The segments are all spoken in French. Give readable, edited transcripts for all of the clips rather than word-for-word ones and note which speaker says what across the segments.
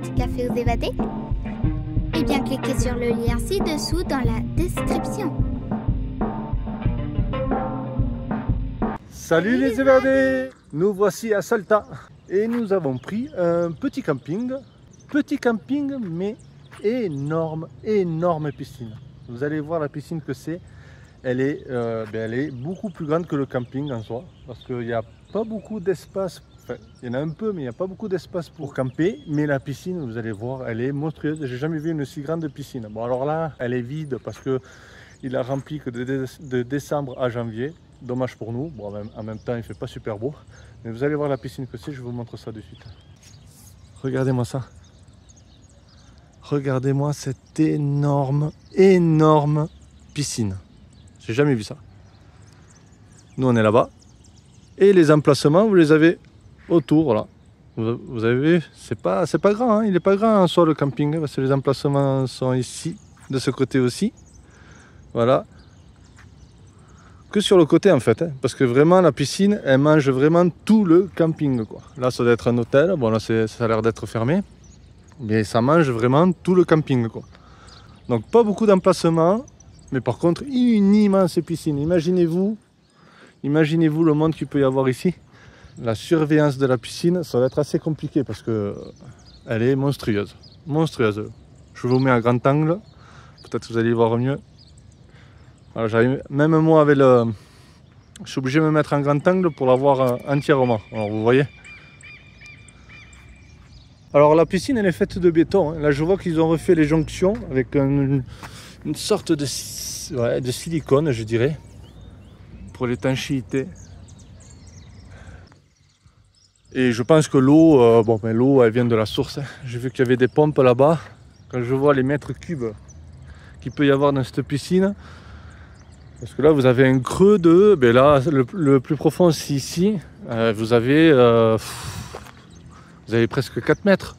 Speaker 1: petit café aux évadés? Eh bien, cliquez sur le lien ci-dessous dans la description.
Speaker 2: Salut les évadés! Nous voici à Salta et nous avons pris un petit camping mais énorme piscine. Vous allez voir la piscine que c'est. Elle est beaucoup plus grande que le camping en soi parce qu'il n'y a pas beaucoup d'espace. Enfin, il y en a un peu, mais il n'y a pas beaucoup d'espace pour camper. Mais la piscine, vous allez voir, elle est monstrueuse. J'ai jamais vu une si grande piscine. Bon, alors là, elle est vide parce qu'il a rempli que de décembre à janvier. Dommage pour nous. Bon, en même temps, il fait pas super beau. Mais vous allez voir la piscine que c'est. Je vous montre ça de suite. Regardez-moi ça. Regardez-moi cette énorme piscine. J'ai jamais vu ça. Nous, on est là-bas. Et les emplacements, vous les avez autour, là. Vous avez vu, c'est pas grand, hein. Il n'est pas grand en soi le camping, parce que les emplacements sont ici, de ce côté aussi. Voilà. Que sur le côté en fait, hein, parce que vraiment la piscine, elle mange vraiment tout le camping, quoi. Là, ça doit être un hôtel. Bon, là, ça a l'air d'être fermé. Mais ça mange vraiment tout le camping, quoi. Donc, pas beaucoup d'emplacements. Mais par contre, une immense piscine. Imaginez-vous le monde qu'il peut y avoir ici. La surveillance de la piscine, ça va être assez compliqué parce que elle est monstrueuse. Monstrueuse. Je vous mets à grand angle. Peut-être que vous allez y voir mieux. Alors, même moi, je suis obligé de me mettre en grand angle pour la voir entièrement. Alors, vous voyez. Alors, la piscine, elle est faite de béton. Là, je vois qu'ils ont refait les jonctions avec une sorte de silicone, je dirais, pour l'étanchéité. Et je pense que l'eau, l'eau, elle vient de la source. J'ai vu qu'il y avait des pompes là-bas. Quand je vois les mètres cubes qu'il peut y avoir dans cette piscine, parce que là, vous avez un creux de... là, le plus profond, c'est ici. Vous avez presque 4 mètres.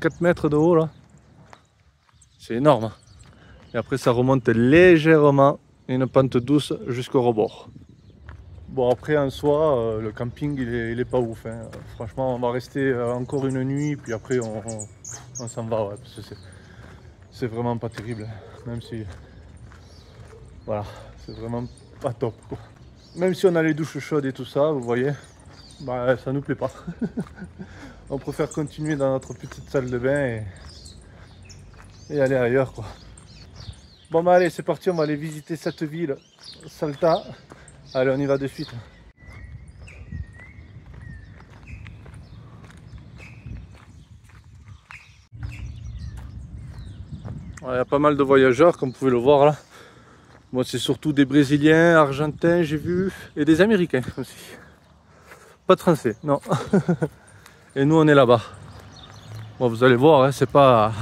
Speaker 2: 4 mètres de haut, là. C'est énorme. Et après, ça remonte légèrement, une pente douce jusqu'au rebord. Bon, après, en soi, le camping, il est pas ouf, hein. Franchement, on va rester encore une nuit, puis après, on s'en va, ouais, parce que c'est vraiment pas terrible. Même si... Voilà, c'est vraiment pas top, quoi. Même si on a les douches chaudes et tout ça, vous voyez, ça nous plaît pas. On préfère continuer dans notre petite salle de bain et aller ailleurs, quoi. Bon, allez, c'est parti, on va aller visiter cette ville, Salta. Allez, on y va de suite. Il y a pas mal de voyageurs, comme vous pouvez le voir là. Moi, c'est surtout des Brésiliens, Argentins, j'ai vu, et des Américains aussi. Pas de Français, non. Et nous, on est là-bas. Bon, vous allez voir, hein, c'est pas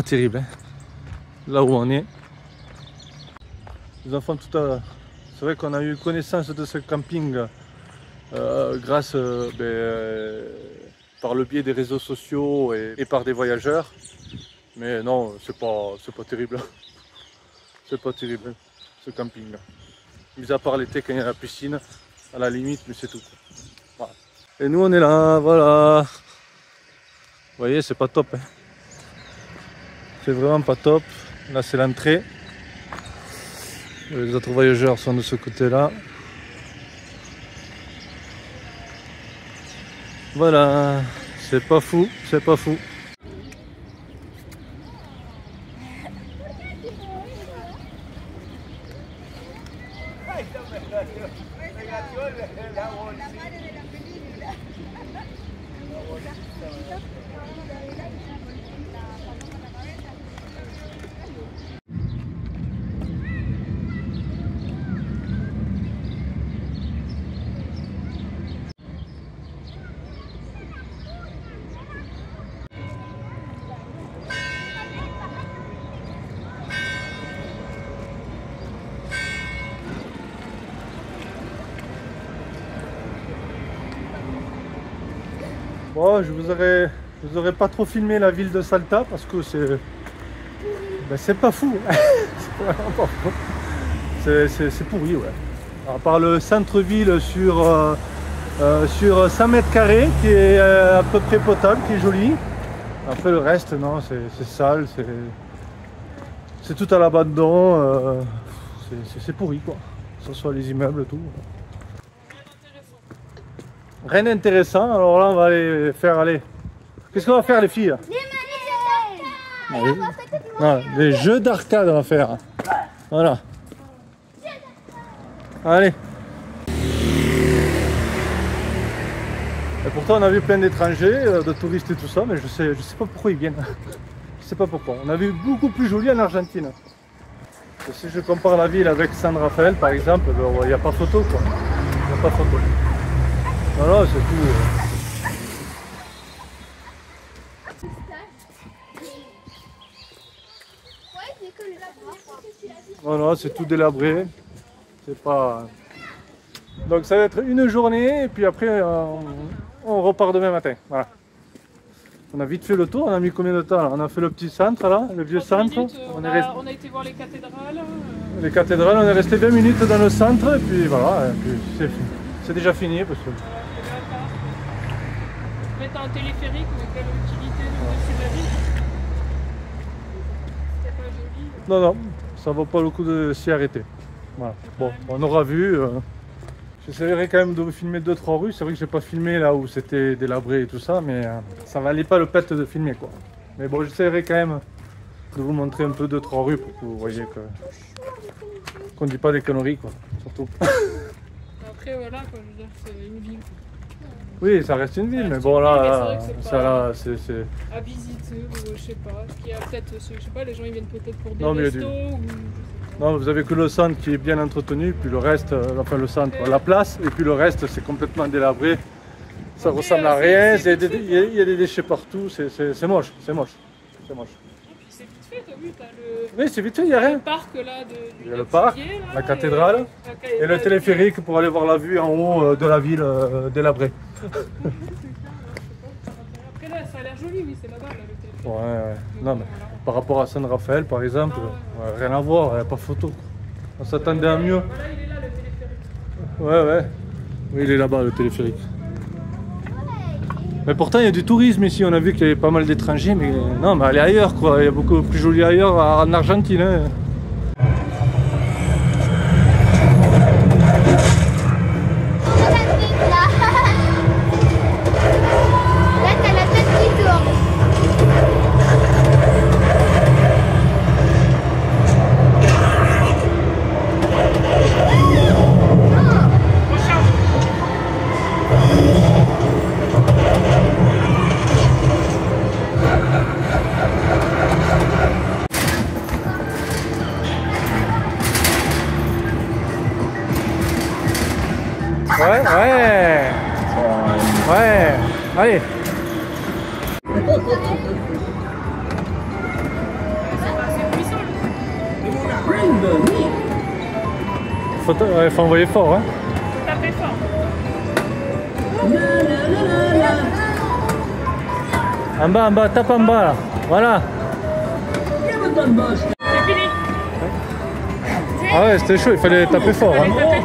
Speaker 2: terrible, hein, là où on est. Les enfants, tout à l'heure, c'est vrai qu'on a eu connaissance de ce camping grâce par le biais des réseaux sociaux et par des voyageurs. Mais non, c'est pas terrible. C'est pas terrible, ce camping. Mis à part l'été quand il y a la piscine, à la limite, mais c'est tout. Voilà. Et nous, on est là, voilà. Vous voyez, c'est pas top, hein. C'est vraiment pas top. Là, c'est l'entrée. Les autres voyageurs sont de ce côté-là. Voilà, c'est pas fou, c'est pas fou. Bon, je vous aurais pas trop filmé la ville de Salta parce que c'est pas fou. C'est vraiment pas fou. C'est pourri, ouais. À part le centre-ville sur 100 mètres carrés qui est à peu près potable, qui est joli. Après le reste, non, c'est sale, c'est tout à l'abandon, c'est pourri quoi. Que ce soit les immeubles, tout. Rien d'intéressant, alors là on va aller faire, allez. Qu'est-ce qu'on va faire les filles? Les jeux d'arcade on va faire. Voilà. Allez. Et pourtant on a vu plein d'étrangers, de touristes et tout ça, mais je sais pas pourquoi ils viennent. Je sais pas pourquoi. On a vu beaucoup plus joli en Argentine. Et si je compare la ville avec San Rafael par exemple, il n'y a pas photo quoi. Il n'y a pas photo. Voilà, c'est tout. Voilà, c'est tout délabré. C'est pas. Donc ça va être une journée et puis après on repart demain matin. Voilà. On a vite fait le tour, on a mis combien de temps là? On a fait le petit centre là, le vieux centre.
Speaker 3: On a été voir les cathédrales.
Speaker 2: Les cathédrales, on est resté 20 minutes dans le centre et puis voilà, c'est déjà fini parce que.
Speaker 3: Mettre un téléphérique, mais quelle utilité au-dessus de la ville? C'était pas joli.
Speaker 2: Non, non, ça vaut pas le coup de s'y arrêter. Voilà. Bon, on aura vu. J'essaierai quand même de vous filmer 2-3 rues. C'est vrai que j'ai pas filmé là où c'était délabré et tout ça, mais ça valait pas le pet de filmer quoi. Mais bon, j'essaierai quand même de vous montrer un peu 2-3 rues pour que vous voyez qu'on dit pas des conneries quoi, surtout.
Speaker 3: Après voilà, quoi, je veux dire, c'est une ville.
Speaker 2: Oui, ça reste une ville, mais bon là, c'est
Speaker 3: à visiter, je sais pas. Il y a peut-être, je sais pas, les gens ils viennent peut-être pour des
Speaker 2: non,
Speaker 3: restos ou.
Speaker 2: Non, vous avez que le centre qui est bien entretenu, puis le reste, enfin le centre, la place, et puis le reste c'est complètement délabré. Ça ressemble à rien, il y a des déchets partout, c'est moche, c'est moche. C'est moche.
Speaker 3: C'est vite fait, t'as vu, t'as le.
Speaker 2: Oui, c'est vite fait, il n'y a rien.
Speaker 3: Le parc là,
Speaker 2: il y a le parc, la cathédrale, et le téléphérique pour aller voir la vue en haut de la ville délabrée.
Speaker 3: Après là, ça a l'air joli, oui, c'est là-bas, là, le téléphérique.
Speaker 2: Ouais. Non, mais par rapport à San Rafael par exemple, rien à voir, il n'y a pas photo. On s'attendait à mieux.
Speaker 3: Voilà, il est là le téléphérique.
Speaker 2: Ouais. Oui, il est là-bas le téléphérique. Mais pourtant il y a du tourisme ici, on a vu qu'il y avait pas mal d'étrangers, mais non, mais allez ailleurs quoi, il y a beaucoup plus joli ailleurs en Argentine. Hein. Ouais, allez. Faut envoyer fort, hein.
Speaker 3: Tapez fort.
Speaker 2: En bas, tape en bas là. Voilà.
Speaker 3: C'est fini.
Speaker 2: Ah ouais, c'était chaud, il fallait taper fort. Hein.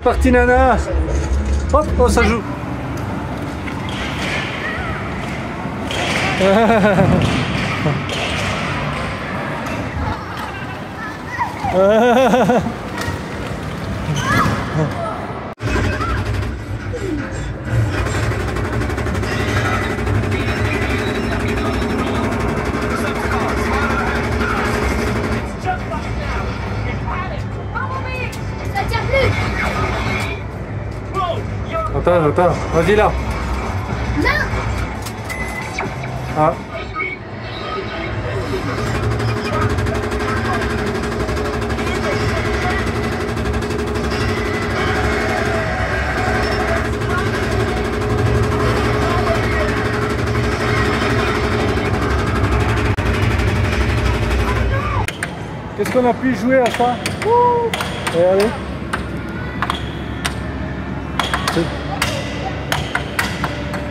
Speaker 2: Parti Nana. Hop, oh ça joue. Attends, vas-y là.
Speaker 1: Non.
Speaker 2: Ah. qu'on a pu jouer à ça. Regardez.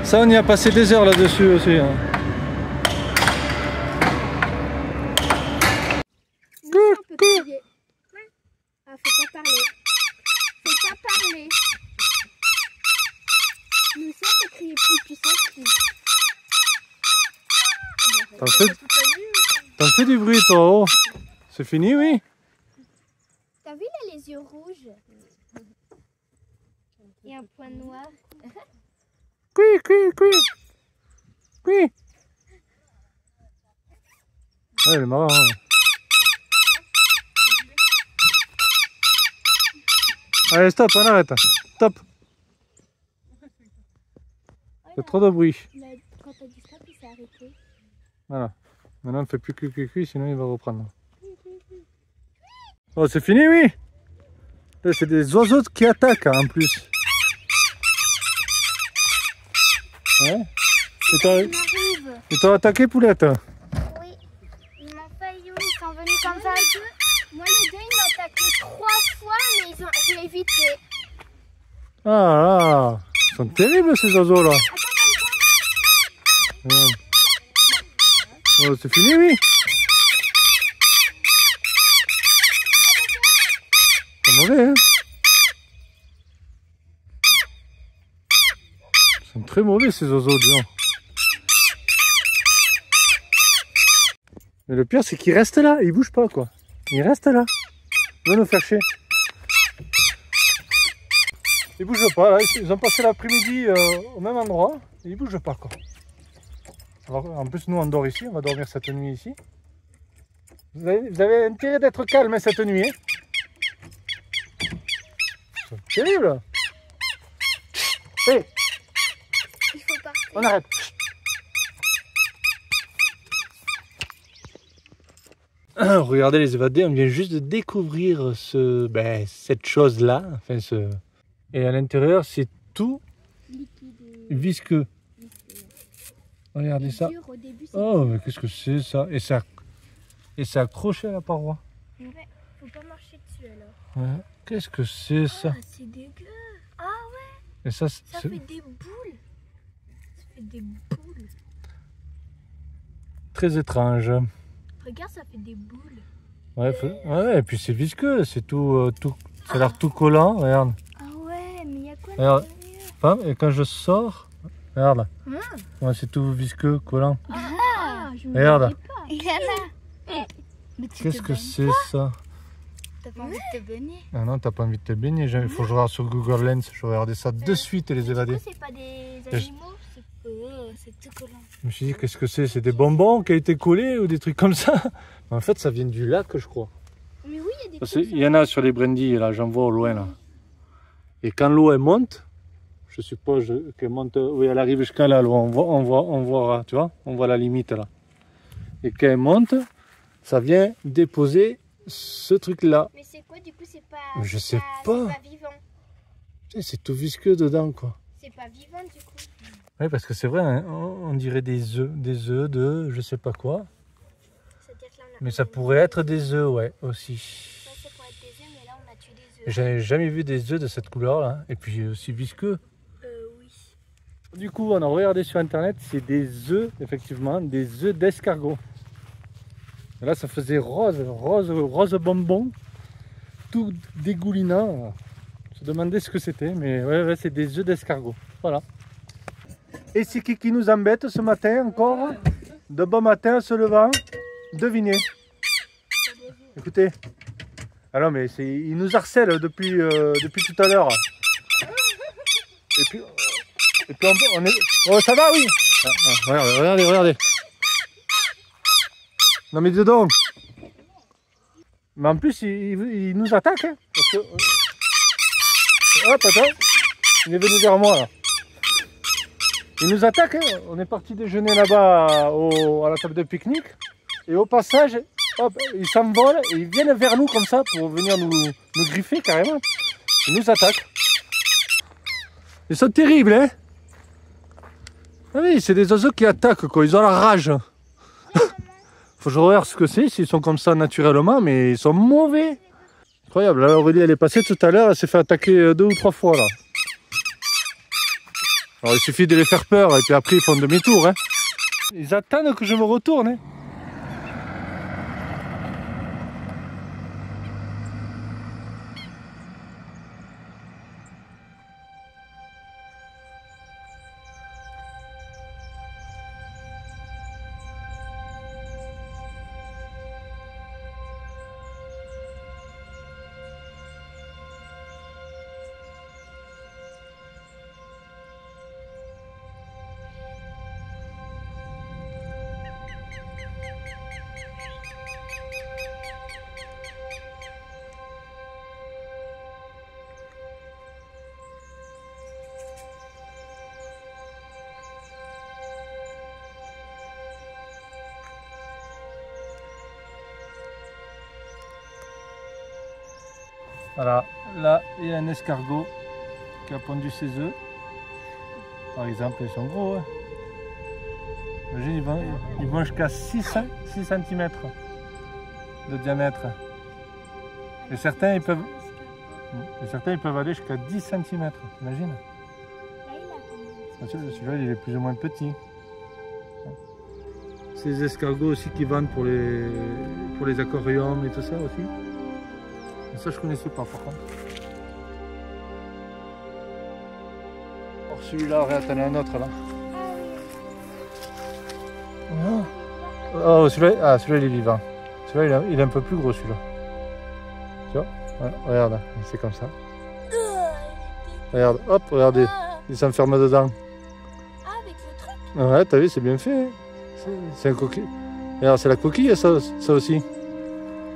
Speaker 2: Ça, on y a passé des heures là-dessus aussi. Hein.
Speaker 1: Nous, on peut crier. Ah, faut pas parler. Faut pas parler. Nous, ça, on peut crier plus puissant que nous.
Speaker 2: T'en fais du bruit, toi. Oh. C'est fini, oui.
Speaker 1: T'as vu là les yeux rouges? Et un point noir.
Speaker 2: Cui, cui, cui. Cui. Ouais, il est marrant. Hein. Allez, stop, on arrête. Stop. C'est trop de bruit.
Speaker 1: Quand t'as dit stop, il s'est arrêté.
Speaker 2: Voilà. Maintenant, on ne fait plus cui, cui, cui, sinon il va reprendre. Oh, c'est fini, oui. C'est des oiseaux qui attaquent, hein, en plus. Ouais. Ils t'ont attaqué, Poulette?
Speaker 1: Oui. Ils m'ont failli, ils sont venus comme ça. Moi, les deux, ils m'ont attaqué 3 fois, mais je l'ai évité.
Speaker 2: Ah là, ils sont terribles ces oiseaux là. Oh, c'est fini, oui. C'est mauvais, hein. Ils sont très mauvais ces oiseaux, disons. Mais le pire, c'est qu'ils restent là, ils bougent pas, quoi. Ils restent là. Ils vont nous faire chier. Ils bougent pas, là. Ils ont passé l'après-midi au même endroit. Et ils bougent pas, quoi. Alors, en plus, nous, on dort ici. On va dormir cette nuit ici. Vous avez intérêt d'être calme cette nuit, hein. C'est terrible. Hé,
Speaker 1: Il faut partir.
Speaker 2: on arrête. Regardez les évadés, on vient juste de découvrir cette chose-là. Enfin, Et à l'intérieur, c'est tout visqueux. Regardez ça.
Speaker 1: Dur, au début,
Speaker 2: Oh, mais qu'est-ce que c'est ça? Et c'est accroché à la paroi.
Speaker 1: ouais, faut pas marcher dessus alors.
Speaker 2: Ouais. Qu'est-ce que c'est ça?
Speaker 1: Ah, c'est dégueu. Ah ouais,
Speaker 2: Et ça,
Speaker 1: ça fait des boules. Ça fait des boules.
Speaker 2: très étrange.
Speaker 1: Regarde, ça fait des boules.
Speaker 2: Ouais, ouais, et puis c'est visqueux, c'est tout, ça a l'air tout collant, regarde.
Speaker 1: Ah ouais, mais il y a quoi
Speaker 2: Regarde.
Speaker 1: à l'intérieur?
Speaker 2: Et quand je sors, regarde,
Speaker 1: Ah.
Speaker 2: ouais, c'est tout visqueux, collant.
Speaker 1: Ah, je me
Speaker 2: Regarde.
Speaker 1: disais pas. Il y en a. Mais tu
Speaker 2: Qu'est-ce
Speaker 1: te
Speaker 2: que
Speaker 1: baignes
Speaker 2: c'est ça?
Speaker 1: T'as pas envie de te baigner?
Speaker 2: Ah non, t'as pas envie de te baigner, il faut que je regarde sur Google Lens, je vais regarder ça de suite et les évader.
Speaker 1: C'est pas des animaux, c'est tout collant.
Speaker 2: Je me suis dit, qu'est-ce que c'est? C'est des bonbons qui ont été collés ou des trucs comme ça? En fait, ça vient du lac, je crois.
Speaker 1: Mais oui, il y a des
Speaker 2: Parce qu'il y en a sur les brindilles, là, j'en vois au loin, là. Et quand l'eau, elle monte, je suppose qu'elle monte, oui, elle arrive jusqu'à là, l'eau, on voit, tu vois, on voit la limite, là. Et quand elle monte, ça vient déposer ce truc-là.
Speaker 1: Mais c'est quoi, du coup, c'est pas...
Speaker 2: Je sais
Speaker 1: C'est
Speaker 2: pas.
Speaker 1: pas vivant.
Speaker 2: C'est tout visqueux dedans, quoi.
Speaker 1: C'est pas vivant, du coup.
Speaker 2: Oui, parce que c'est vrai, hein, on dirait des œufs de je sais pas quoi.
Speaker 1: C'est-à-dire que là, on a...
Speaker 2: Mais ça pourrait être des œufs, ouais, aussi.
Speaker 1: Ça pourrait être des œufs, mais là, on a tué des œufs.
Speaker 2: J'avais jamais vu des œufs de cette couleur-là, et puis aussi visqueux.
Speaker 1: Oui.
Speaker 2: Du coup, on a regardé sur internet, c'est des œufs, effectivement, des œufs d'escargot. Et là, ça faisait rose bonbon, tout dégoulinant. On se demandait ce que c'était, mais ouais, c'est des œufs d'escargot. Voilà. Et c'est qui nous embête ce matin encore? De bon matin, se levant, devinez. Écoutez. Alors, mais il nous harcèle depuis tout à l'heure. Et puis on est... Oh, ça va, oui. Regardez. Non, mais dis donc. Mais en plus, il nous attaque. Hein, parce que... Hop, attends. Il est venu vers moi, là. Il nous attaque. Hein. On est parti déjeuner là-bas à la table de pique-nique. Et au passage, hop, ils s'envolent et ils viennent vers nous comme ça pour venir nous griffer carrément. Ils nous attaquent. Ils sont terribles, hein. Ah oui, c'est des oiseaux qui attaquent, quoi. Ils ont la rage. Faut que je regarde ce que c'est, s'ils sont comme ça naturellement, mais ils sont mauvais. Incroyable, là Aurélie elle est passée tout à l'heure, elle s'est fait attaquer 2 ou 3 fois là. Alors il suffit de les faire peur et puis après ils font demi-tour. Hein. Ils attendent que je me retourne. Hein. Voilà, là il y a un escargot qui a pondu ses œufs. Par exemple, ils sont gros. Hein. Imagine, ils vont jusqu'à 6 cm de diamètre. Et certains ils peuvent aller jusqu'à 10 cm, t'imagines? Celui-là il est plus ou moins petit. Ces escargots aussi qui vendent pour les aquariums et tout ça aussi. Ça je connaissais pas par contre. Alors celui-là, regarde, t'en as un autre là. Oh celui-là, il est vivant. Celui-là il est un peu plus gros celui-là. Tu vois? Ouais, regarde, c'est comme ça. Regarde, hop, regardez, il s'enferme dedans.
Speaker 1: Ah, avec le truc?
Speaker 2: Ouais, t'as vu, c'est bien fait. C'est un coquille. Regarde, c'est la coquille ça aussi.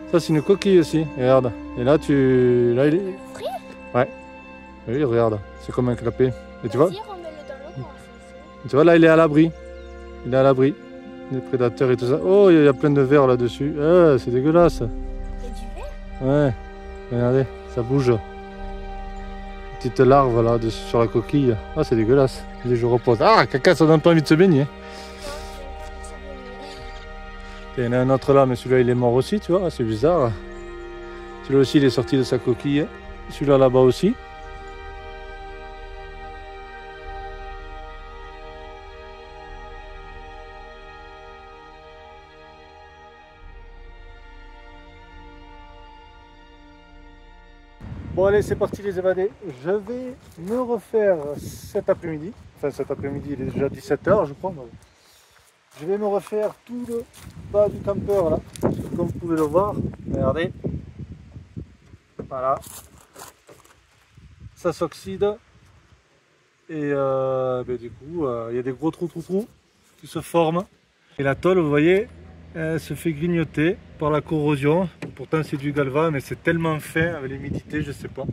Speaker 2: Ça c'est une coquille aussi, regarde. Et là il est... Ouais. Oui, regarde, c'est comme un clapet. Et tu vois? Tu vois là il est à l'abri. Il est à l'abri. Les prédateurs et tout ça. Oh, il y a plein de vers là-dessus. Ah, c'est dégueulasse.
Speaker 1: Il y a du verre?
Speaker 2: Ouais. Regardez, ça bouge. Petite larve là sur la coquille. Ah, c'est dégueulasse. Je repose. Ah, caca, ça donne pas envie de se baigner. Il y en a un autre là, mais celui-là il est mort aussi, tu vois, c'est bizarre. Celui-là aussi il est sorti de sa coquille. Celui-là là-bas aussi. Bon allez, c'est parti les évadés. Je vais me refaire cet après-midi. Enfin cet après-midi il est déjà 17 h je crois. Je vais me refaire tout le bas du campeur là, comme vous pouvez le voir, regardez, voilà, ça s'oxyde et du coup il y a des gros trous qui se forment et la tôle vous voyez elle se fait grignoter par la corrosion. Pourtant c'est du galva mais c'est tellement fin avec l'humidité, je sais pas,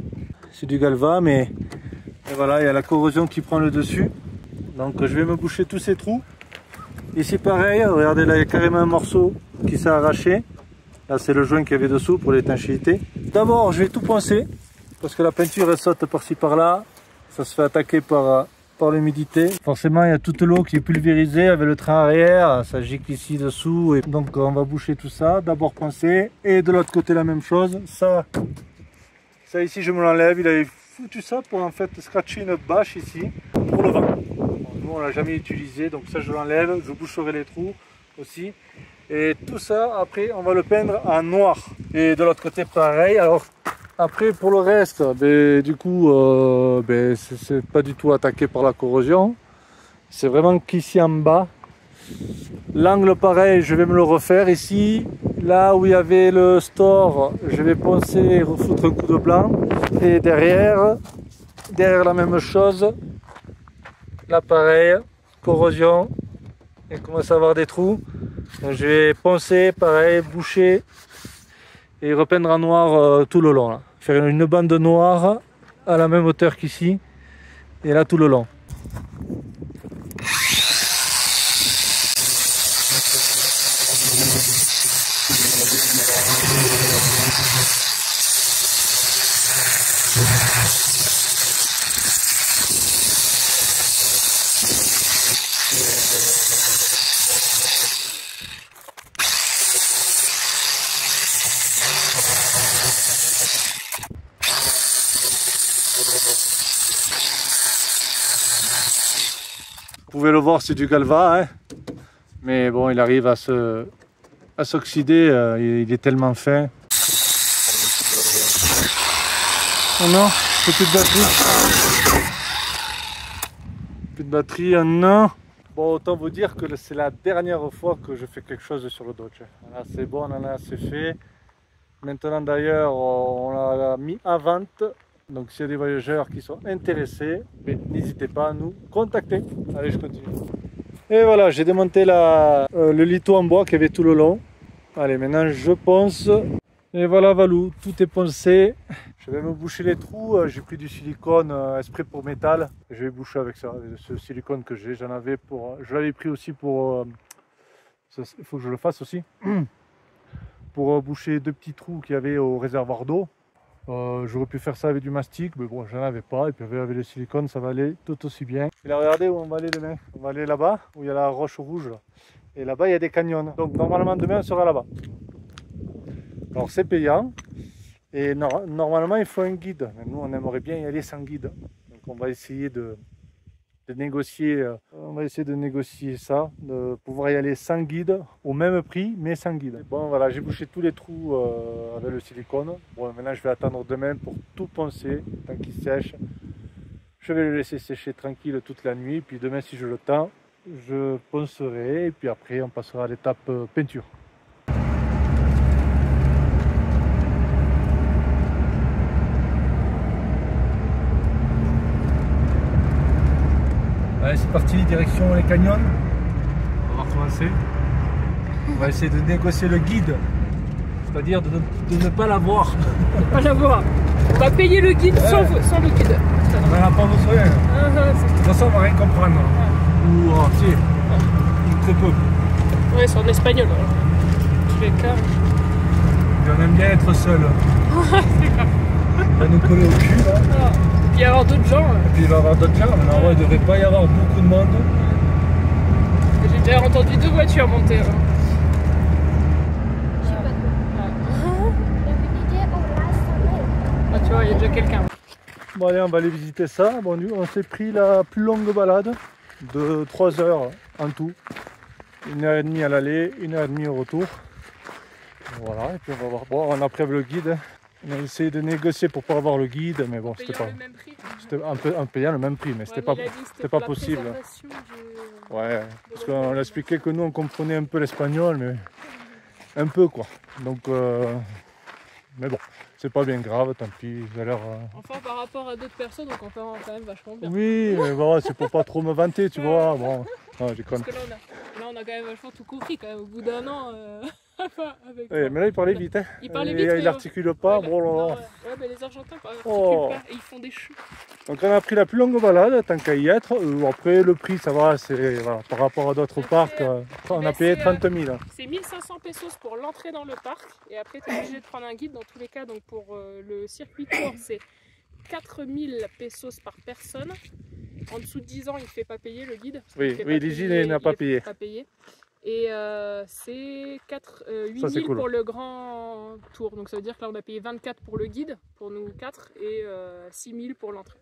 Speaker 2: c'est du galva mais et voilà, il y a la corrosion qui prend le dessus, donc je vais me boucher tous ces trous. Ici pareil, regardez là il y a carrément un morceau qui s'est arraché. Là c'est le joint qu'il y avait dessous pour l'étanchéité. D'abord je vais tout poncer parce que la peinture elle saute par-ci par-là. Ça se fait attaquer par l'humidité. Forcément il y a toute l'eau qui est pulvérisée avec le train arrière. Ça gicle ici dessous. Et donc on va boucher tout ça. D'abord poncer et de l'autre côté la même chose. Ça ici je me l'enlève. Il avait foutu ça pour en fait scratcher une bâche ici pour le vent. Nous on l'a jamais utilisé, donc ça je l'enlève, je boucherai les trous aussi. Et tout ça après on va le peindre en noir. Et de l'autre côté pareil. Alors après pour le reste, du coup c'est pas du tout attaqué par la corrosion. C'est vraiment qu'ici en bas. L'angle pareil, je vais me le refaire ici. Là où il y avait le store, je vais poncer, refoutre un coup de blanc. Et derrière la même chose. Là pareil, corrosion, il commence à avoir des trous. Donc, je vais poncer, pareil, boucher et repeindre en noir tout le long. Là. Faire une bande noire à la même hauteur qu'ici et là tout le long. pouvez le voir, c'est du galva, hein. Mais bon, il arrive à s'oxyder, il est tellement fin. Oh non, petite batterie. Plus de batterie, non. Bon, autant vous dire que c'est la dernière fois que je fais quelque chose sur le Dodge. Là, c'est bon, on en a assez fait. Maintenant d'ailleurs, on l'a mis à vente. Donc s'il y a des voyageurs qui sont intéressés, n'hésitez pas à nous contacter. Allez, je continue. Et voilà, j'ai démonté le lito en bois qu'il y avait tout le long. Allez, maintenant je ponce. Et voilà Valou, tout est poncé. Je vais me boucher les trous. J'ai pris du silicone exprès pour métal. Je vais boucher avec ça, avec ce silicone que j'ai. J'en avais pour. Je l'avais pris aussi pour. Il faut que je le fasse aussi. Pour boucher 2 petits trous qu'il y avait au réservoir d'eau. J'aurais pu faire ça avec du mastic, mais bon, j'en avais pas. Et puis avec le silicone, ça va aller tout aussi bien. Et là, regardez où on va aller demain. On va aller là-bas, où il y a la roche rouge. Là. Et là-bas, il y a des canyons. Donc normalement, demain, on sera là-bas. Alors c'est payant. Et normalement, il faut un guide. Mais nous, on aimerait bien y aller sans guide. Donc on va essayer de négocier. On va essayer de négocier ça, de pouvoir y aller sans guide, au même prix, mais sans guide. Et bon, voilà, j'ai bouché tous les trous avec le silicone. Bon, maintenant, je vais attendre demain pour tout poncer, tant qu'il sèche. Je vais le laisser sécher tranquille toute la nuit. Puis demain, si j'ai le temps, je poncerai. Et puis après, on passera à l'étape peinture. Allez, c'est parti, direction les canyons. On va recommencer. On va essayer de négocier le guide, c'est-à-dire de ne pas l'avoir.
Speaker 3: Ne pas l'avoir. On va payer le guide sans le guide.
Speaker 2: On n'en a pas besoin. De toute façon, on va rien comprendre. Ou, si, très peu.
Speaker 3: Ouais, c'est en espagnol. Tu les cas.
Speaker 2: On aime bien être seul.
Speaker 3: C'est grave.
Speaker 2: On va nous coller au cul, là.
Speaker 3: Ah. Il va y avoir d'autres gens.
Speaker 2: Et puis il va y avoir d'autres gens, mais normalement il ne devrait pas y avoir beaucoup de monde.
Speaker 3: J'ai déjà entendu 2 voitures monter.
Speaker 1: Je sais pas quoi.
Speaker 3: Ah, tu vois, il y a déjà quelqu'un.
Speaker 2: Bon allez, on va aller visiter ça. Bon, on s'est pris la plus longue balade de 3 heures en tout. 1h30 à l'aller, 1h30 au retour. Voilà, et puis on va voir. Bon, on a prévu le guide. On a essayé de négocier pour pas avoir le guide, mais bon, c'était pas.
Speaker 3: Le même prix.
Speaker 2: C'était en payant le même prix, mais c'était pas possible. Ouais, parce qu'on a expliqué que nous on comprenait un peu l'espagnol, mais un peu quoi. Donc, mais bon, c'est pas bien grave, tant pis.
Speaker 3: Enfin, par rapport à d'autres personnes, on comprend quand même vachement bien.
Speaker 2: Oui, mais bon, c'est pour pas trop me vanter, tu vois. Bon, non, j'ai
Speaker 3: parce que là, on a quand même vachement tout compris quand même au bout d'un an. Avec
Speaker 2: mais là il parlait vite, hein.
Speaker 3: Il parlait vite,
Speaker 2: il articule pas,
Speaker 3: ouais,
Speaker 2: bon là.
Speaker 3: Ouais, mais les Argentins articulent pas et ils font des choux.
Speaker 2: Donc on a pris la plus longue balade, tant qu'à y être. Après le prix ça va, c'est voilà, par rapport à d'autres parcs, on a payé 30 000.
Speaker 3: C'est 1500 pesos pour l'entrée dans le parc et après tu es obligé de prendre un guide dans tous les cas. Donc pour le circuit court c'est 4000 pesos par personne. En dessous de 10 ans il ne fait pas payer le guide.
Speaker 2: Oui, l'IGI n'a pas payé.
Speaker 3: Et c'est 8 000 cool. Pour le grand tour. Donc ça veut dire que là on a payé 24 pour le guide, pour nous 4, et 6 000 pour l'entrée.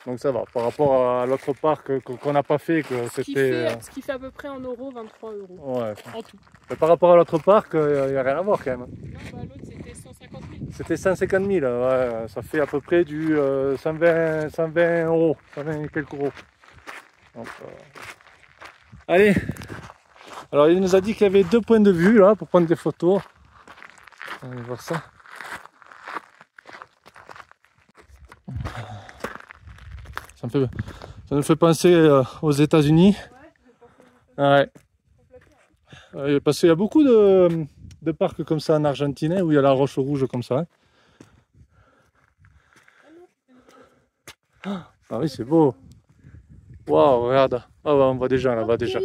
Speaker 2: Donc ça va, par rapport à l'autre parc qu'on n'a pas fait, que c'était...
Speaker 3: Ce qui fait à peu près en euros, 23 €.
Speaker 2: Ouais.
Speaker 3: En tout.
Speaker 2: Mais par rapport à l'autre parc, il n'y a rien à voir quand même.
Speaker 3: Non, bah l'autre c'était 150 000.
Speaker 2: C'était 150 000, ouais, ça fait à peu près du 120 €, 120 et quelques euros. Donc, allez. Alors il nous a dit qu'il y avait 2 points de vue là pour prendre des photos. On va voir ça. Ça nous fait penser aux États-Unis. Ouais. Parce qu'il y a beaucoup de parcs comme ça en Argentine où il y a la roche rouge comme ça. Ah oui, c'est beau. Waouh, regarde. Ah ouais, on voit des gens là-bas déjà.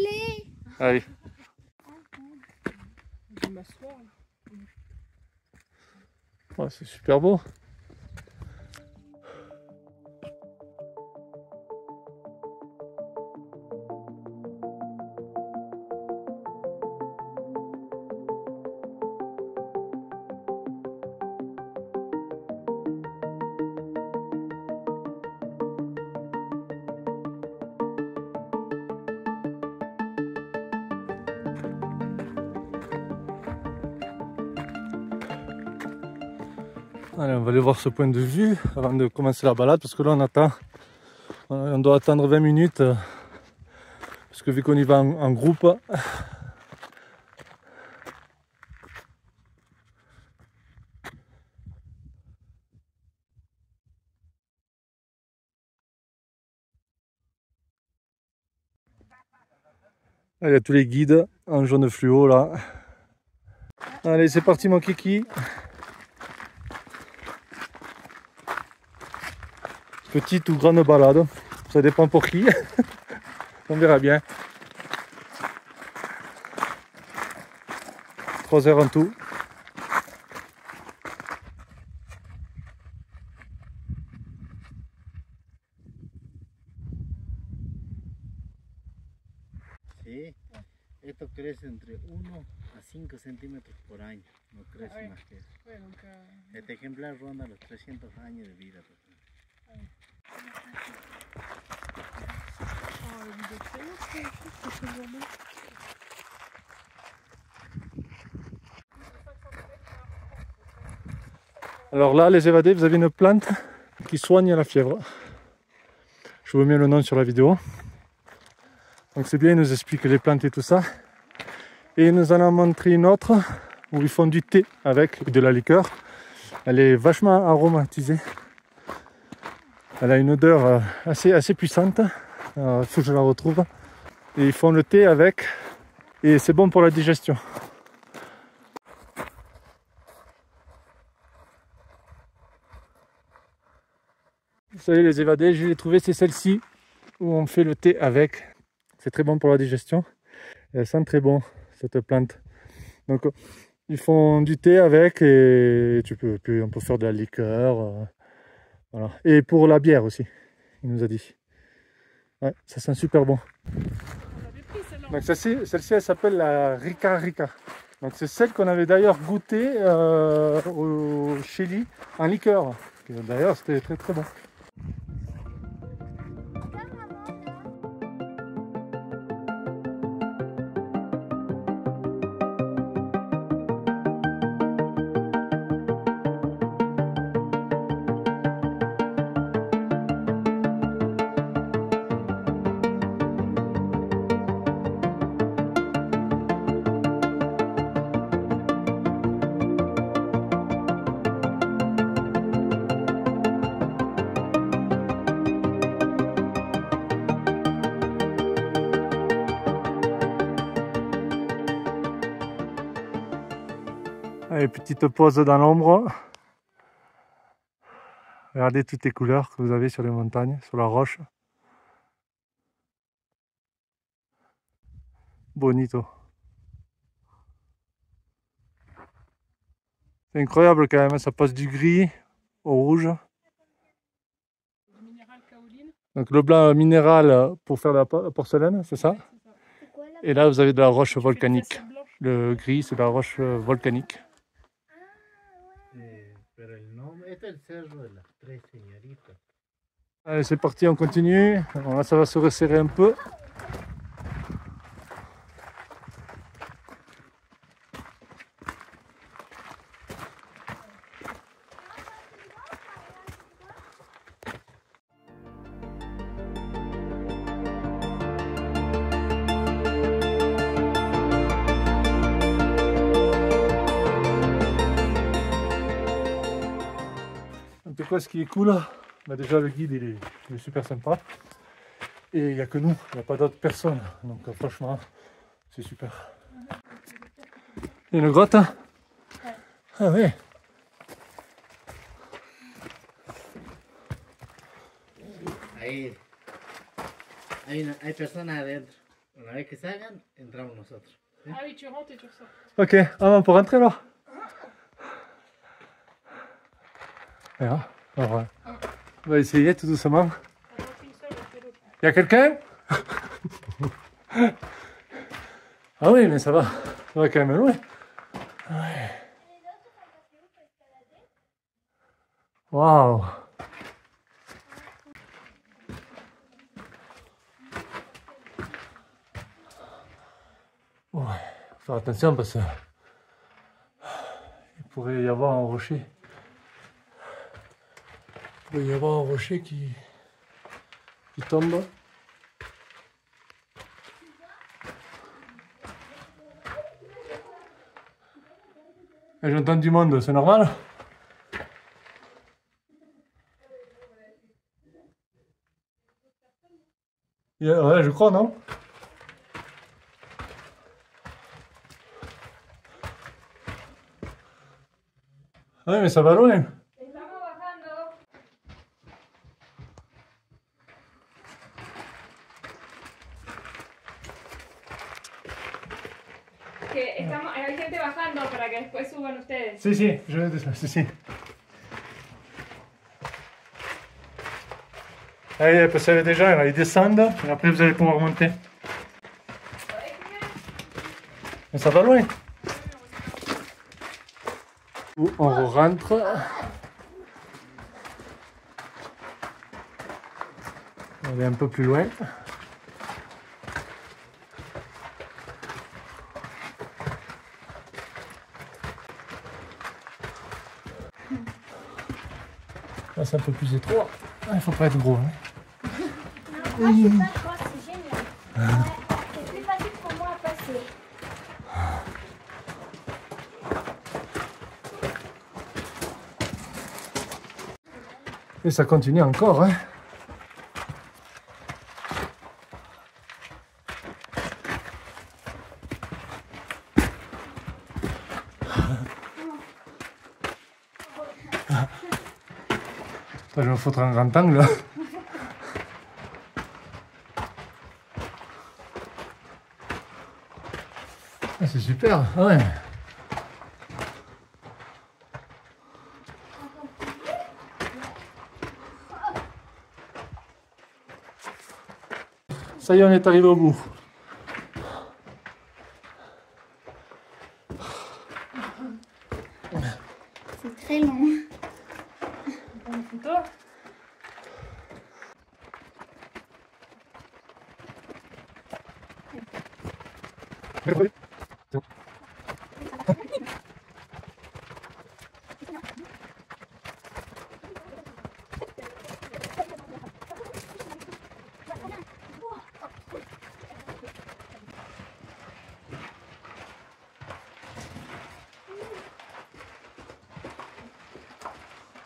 Speaker 2: Allez. Ouais, c'est super beau. Allez, on va aller voir ce point de vue avant de commencer la balade parce que là on doit attendre 20 minutes parce que vu qu'on y va en groupe. Il y a tous les guides en jaune fluo là. Allez, c'est parti mon kiki. Petite ou grande balade, ça dépend pour qui. On verra bien. 3 heures en tout.
Speaker 4: Sí, esto crece entre 1 a 5 centímetros por año, no crece más que eso.
Speaker 3: Ouais, donc,
Speaker 4: Este ejemplar ronda los 300 años de vida.
Speaker 2: Alors là, les évadés, vous avez une plante qui soigne la fièvre. Je vous mets le nom sur la vidéo. Donc c'est bien, ils nous expliquent les plantes et tout ça. Et ils nous en ont montré une autre où ils font du thé avec de la liqueur. Elle est vachement aromatisée. Elle a une odeur assez puissante. Il faut que je la retrouve. Et ils font le thé avec. Et c'est bon pour la digestion. Vous savez, les évadés, je l'ai trouvé, c'est celle-ci où on fait le thé avec. C'est très bon pour la digestion. Et elle sent très bon, cette plante. Donc, ils font du thé avec et on peut faire de la liqueur. Voilà. Et pour la bière aussi, il nous a dit. Ouais, ça sent super bon. Donc celle-ci, elle s'appelle la Rica Rica. Donc c'est celle qu'on avait d'ailleurs goûtée au Chili en liqueur. D'ailleurs, c'était très très bon. Allez, petite pause dans l'ombre. Regardez toutes les couleurs que vous avez sur les montagnes, sur la roche. Bonito. C'est incroyable quand même, ça passe du gris au rouge.
Speaker 3: le minéral kaoline.
Speaker 2: Donc le blanc minéral pour faire de la porcelaine, c'est ça?
Speaker 1: C'est quoi là?
Speaker 2: Et là vous avez de la roche
Speaker 3: Tu fais
Speaker 2: volcanique.
Speaker 3: des acides blanches.
Speaker 2: Le gris c'est de la roche volcanique.
Speaker 4: Pero el nombre, este es el cerro de las tres señoritas.
Speaker 2: Allez, c'est parti, on continue. Alors là, ça va se resserrer un peu. C'est quoi ce qui est cool? Bah déjà le guide il est super sympa et il n'y a que nous, il n'y a pas d'autres personnes, donc franchement c'est super. Il y a une grotte? Ouais. Ah oui.
Speaker 4: Ahí hay personas adentro. Una vez que salgan, entramos nosotros. ¿Sí?
Speaker 3: Ah oui, tu rentres et tu ressors.
Speaker 2: Ok, on peut rentrer alors? Alors, on va essayer tout doucement.
Speaker 3: On rentre une seule, on fait l'autre.
Speaker 2: Il y a quelqu'un? Ah oui, mais ça va quand même loin. Ouais. Waouh. Ouais, faut faire attention parce qu'il pourrait y avoir un rocher Il va y avoir un rocher qui tombe. Et j'entends du monde, c'est normal? Ouais, je crois, non? Ouais, mais ça va loin.
Speaker 3: Hay gente bajando para que después suban ustedes.
Speaker 2: Si, si, je vais descendre, si, si. Allez, parce qu'il y a des gens, ils descendent, et après vous allez pouvoir monter. Mais ça va loin. On rentre. On est un peu plus loin. Là, c'est un peu plus étroit. Il ne faut pas être gros. Hein.
Speaker 1: Non, moi je sais pas, je crois que c'est génial. C'est plus facile pour moi à passer.
Speaker 2: Et ça continue encore. Hein. Je vais me foutre un grand angle. Ah, c'est super, ouais. Ça y est, on est arrivé au bout.
Speaker 1: C'est très long.
Speaker 3: Une photo.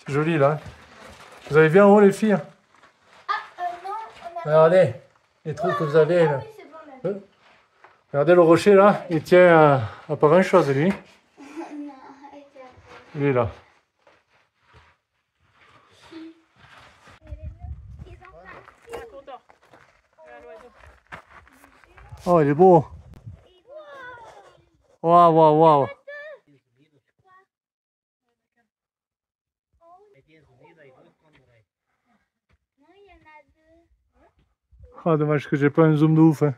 Speaker 2: C'est joli là. Vous avez vu en haut les filles?
Speaker 1: Non, on a...
Speaker 2: Regardez les trous que vous avez là.
Speaker 1: Ah oui, c'est bon, on a...
Speaker 2: Regardez le rocher là, il tient à pas grand chose lui.
Speaker 1: Non,
Speaker 2: Lui là. Oh, il est beau. Waouh, waouh, waouh. Oh, dommage que j'ai pas un zoom de ouf. Hein.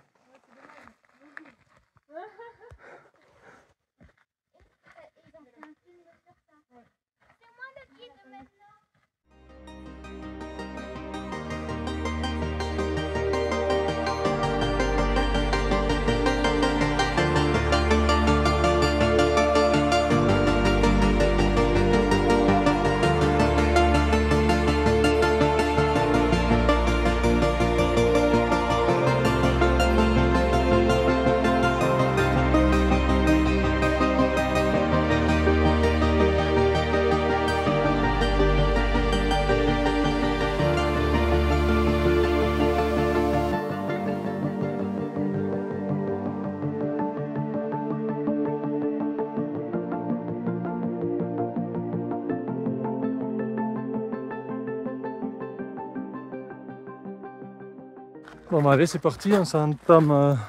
Speaker 2: Bon, bah, allez, c'est parti, on s'entame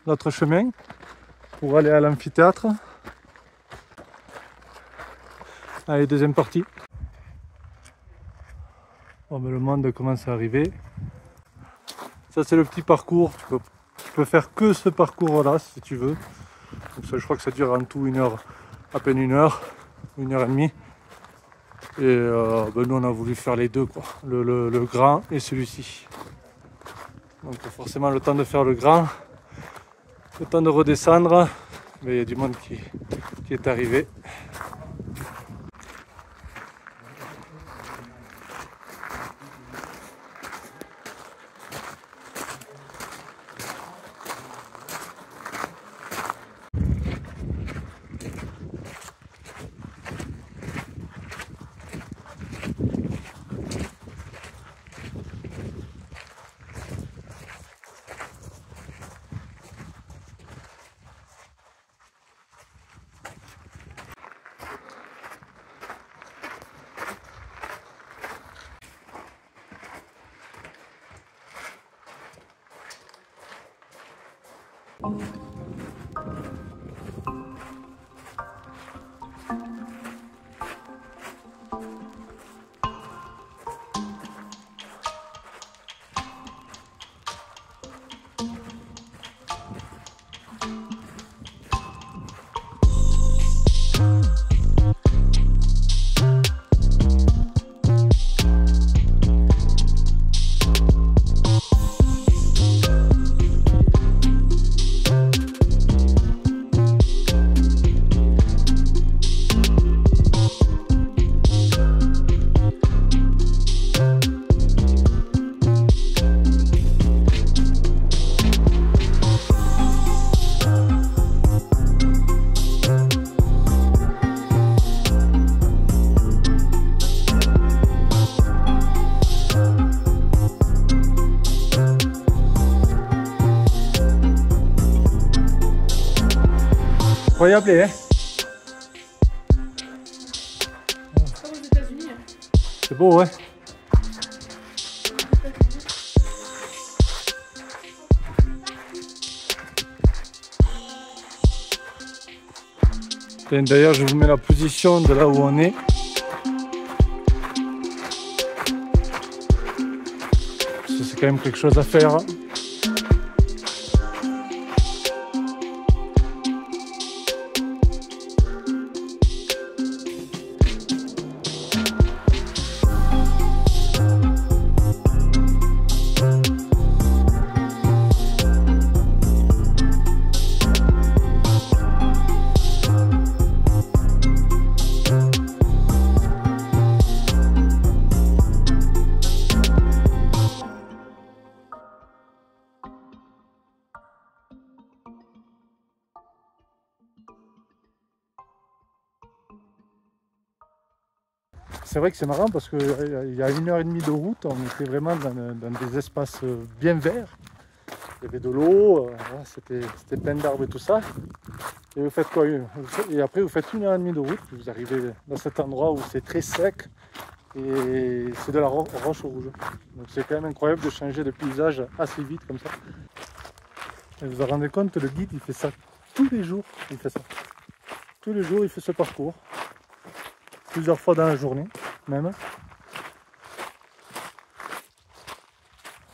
Speaker 2: notre chemin pour aller à l'amphithéâtre. Allez, deuxième partie. Bon, bah, le monde commence à arriver. Ça, c'est le petit parcours. Tu peux faire que ce parcours-là si tu veux. Donc, ça, je crois que ça dure en tout à peine une heure et demie. Et bah, nous, on a voulu faire les deux, quoi. Le grand et celui-ci. Donc forcément le temps de faire le grand, le temps de redescendre, mais il y a du monde qui est arrivé. Incroyable, hein?
Speaker 3: Comme aux États-Unis. Hein.
Speaker 2: C'est beau, ouais. D'ailleurs, je vous mets la position de là où on est. C'est quand même quelque chose à faire. C'est vrai que c'est marrant parce qu'il y a 1h30 de route, on était vraiment dans des espaces bien verts. Il y avait de l'eau, c'était plein d'arbres et tout ça. Et vous faites quoi? Et après vous faites 1h30 de route, vous arrivez dans cet endroit où c'est très sec et c'est de la roche rouge. Donc c'est quand même incroyable de changer de paysage assez vite comme ça. Et vous vous rendez compte, le guide il fait ça tous les jours, il fait ça. Tous les jours il fait ce parcours. Plusieurs fois dans la journée, même.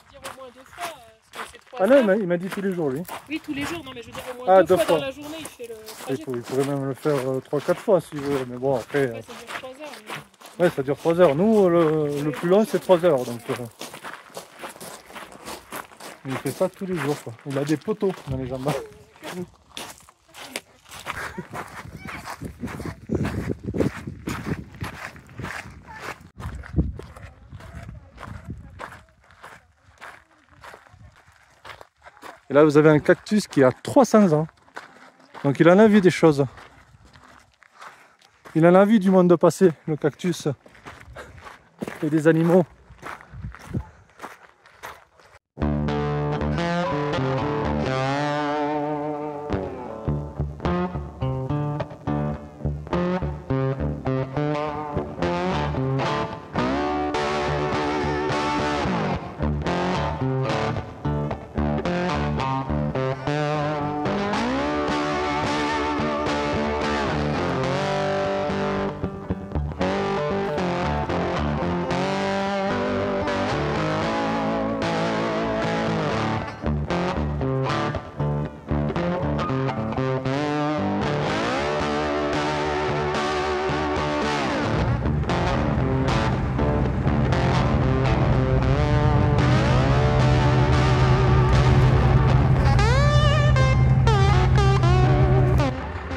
Speaker 3: Dire au moins 2 fois, parce que c'est 3
Speaker 2: Ah
Speaker 3: heures.
Speaker 2: non, il m'a dit tous les jours, lui.
Speaker 3: Oui, tous les jours, non mais je veux dire au moins 2 fois
Speaker 2: fois
Speaker 3: dans la journée, il fait le trajet.
Speaker 2: Il pourrait même le faire 3-4 fois s'il veut, mais bon, après...
Speaker 3: Ouais, ça dure 3 heures. Mais...
Speaker 2: Ouais, ça dure 3 heures. Nous, le plus long, c'est 3 heures, donc... Il fait ça tous les jours, quoi. Il a des poteaux dans les jambes. Et là, vous avez un cactus qui a 300 ans. Donc il en a vu des choses. Il en a vu du monde passer, le cactus. Et des animaux.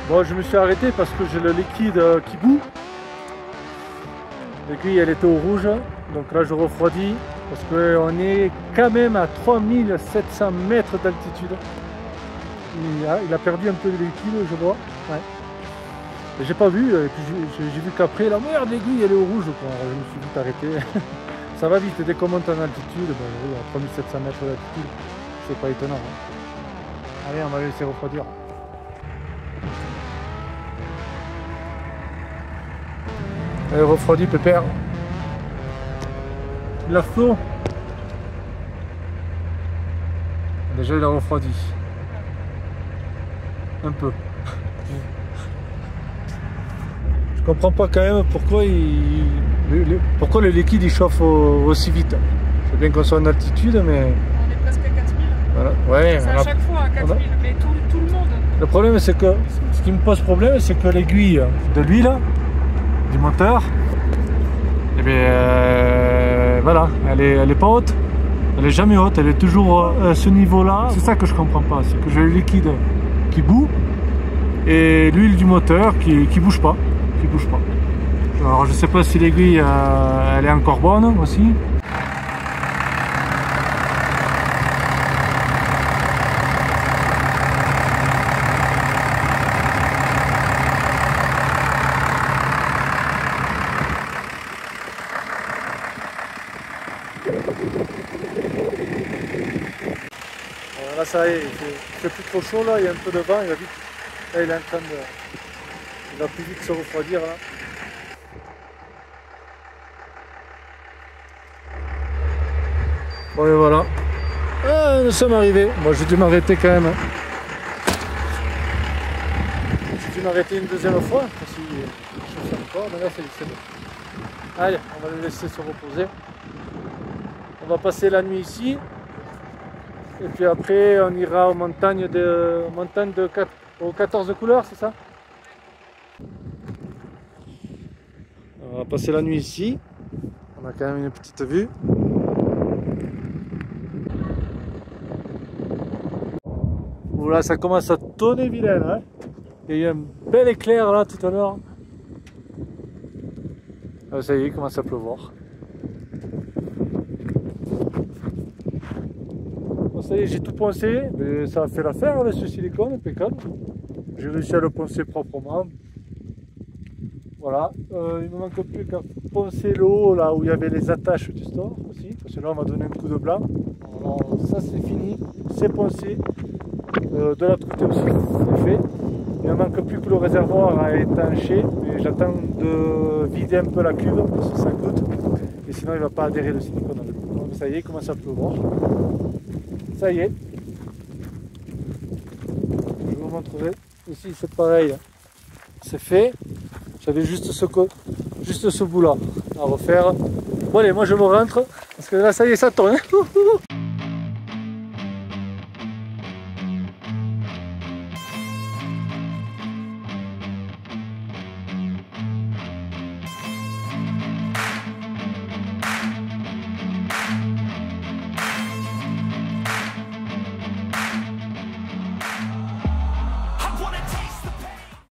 Speaker 2: Bon, je me suis arrêté parce que j'ai le liquide qui bout. L'aiguille elle était au rouge, donc là je refroidis parce qu'on est quand même à 3700 mètres d'altitude. Il a perdu un peu de liquide, je vois. Ouais. J'ai pas vu, et puis j'ai vu qu'après la merde, l'aiguille elle est au rouge, quoi. Alors, je me suis vite arrêté. Ça va vite, dès qu'on monte en altitude, ben, oui, à 3700 mètres d'altitude, c'est pas étonnant. Hein. Allez, on va le laisser refroidir. Allez, refroidi, pépère. Il a chaud. Déjà, il a refroidi. Un peu. Je comprends pas quand même pourquoi pourquoi le liquide il chauffe aussi vite. C'est bien qu'on soit en altitude, mais...
Speaker 3: On est presque à 4000.
Speaker 2: Voilà. Ouais,
Speaker 3: C'est à chaque fois à 4000, mais tout le monde.
Speaker 2: Le problème c'est que, ce qui me pose problème, c'est que l'aiguille de l'huile, du moteur, et bien voilà, elle est pas haute. Elle est jamais haute, elle est toujours à ce niveau-là. C'est ça que je comprends pas, c'est que j'ai le liquide qui bout et l'huile du moteur qui bouge pas. Alors je sais pas si l'aiguille elle est encore bonne aussi. Là ça y est, il fait plus trop chaud là, il y a un peu de vent, il va vite. Là il est en train de. Il va plus vite se refroidir là. Bon et voilà. Ah, nous sommes arrivés. Moi j'ai dû m'arrêter quand même. J'ai dû m'arrêter une deuxième fois parce qu'il chauffe encore, mais là c'est bon. Allez, on va le laisser se reposer. On va passer la nuit ici. Et puis après on ira aux montagnes aux 14 couleurs, c'est ça? On va passer la nuit ici. On a quand même une petite vue. Oula, ça commence à tonner vilain, hein. Il y a eu un bel éclair là tout à l'heure. Ah, ça y est, il commence à pleuvoir. Bon, ça y est, j'ai tout poncé, mais ça a fait l'affaire avec ce silicone, impeccable. J'ai réussi à le poncer proprement. Voilà, il me manque plus qu'à poncer le haut là où il y avait les attaches du store aussi, parce que là on m'a donné un coup de blanc. Alors ça c'est fini, c'est poncé. De l'autre côté aussi c'est fait. Il ne manque plus que le réservoir à étancher, mais j'attends de vider un peu la cuve parce que ça coûte. Et sinon il ne va pas adhérer le silicone. Donc ça y est, il commence à pleuvoir. Ça y est. Je vous montrerai. Ici c'est pareil, c'est fait. J'avais juste ce bout là à refaire. Bon allez, moi je me rentre parce que là ça y est, ça tourne.